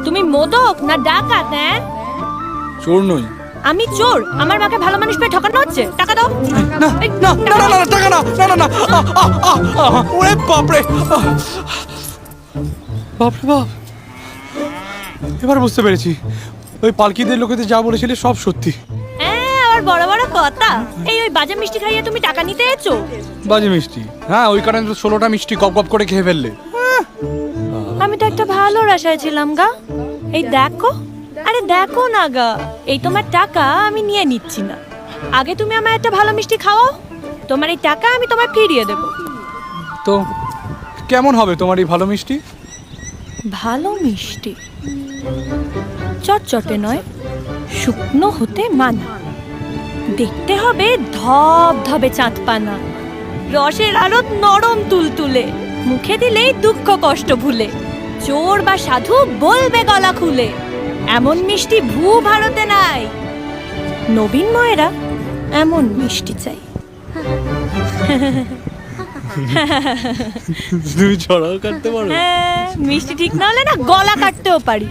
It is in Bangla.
তুমি মোদক না ডাকাত? হ্যাঁ, চোর নই। আমি চোর? আমার মাকে ভালো মানুষ পেয়ে ঠকানো হচ্ছে। টাকা দাও। না না না না না টাকা না, না না না, ওরে বাপরে, বাপরে বাপ, এবার বুঝতে পেরেছি ওই পালকিদের লোকেদের যা বলেছিলে সব সত্যি। হ্যাঁ, আবার বড় বড় কথা। ওই বাজে মিষ্টি খাইয়ে তুমি টাকা নিতে এসো? বাজে মিষ্টি? হ্যাঁ, ওই কারণে তো 16টা মিষ্টি গপ গপ করে খেয়ে ফেললে। আমি তো একটা ভালো আশায় ছিলাম গা। এই দেখো, আরে দেখো না গা, এই তোমার টাকা আমি নিয়ে নিচ্ছি না। আগে তুমি আমার একটা ভালো মিষ্টি খাওয়াও, তোমার এই টাকা আমি তোমায় ফিরিয়ে দেব। তো কেমন হবে তোমার এই ভালো মিষ্টি? ভালো মিষ্টি চটচটে নয়, শুকনো হতে মানা। দেখতে হবে ধব ধবে চাঁদ পানা, রসের আলো নরম তুলতুলে, মুখে দিলেই দুঃখ কষ্ট ভুলে, চোর বা সাধু বলবে গলা খুলে, এমন মিষ্টি ভূ ভারতে নাই। নবীন ময়েরা এমন মিষ্টি চাই। তুমি ছড়াও কাটতে পারো? হ্যাঁ, মিষ্টি ঠিক না হলে না গলা কাটতেও পারি।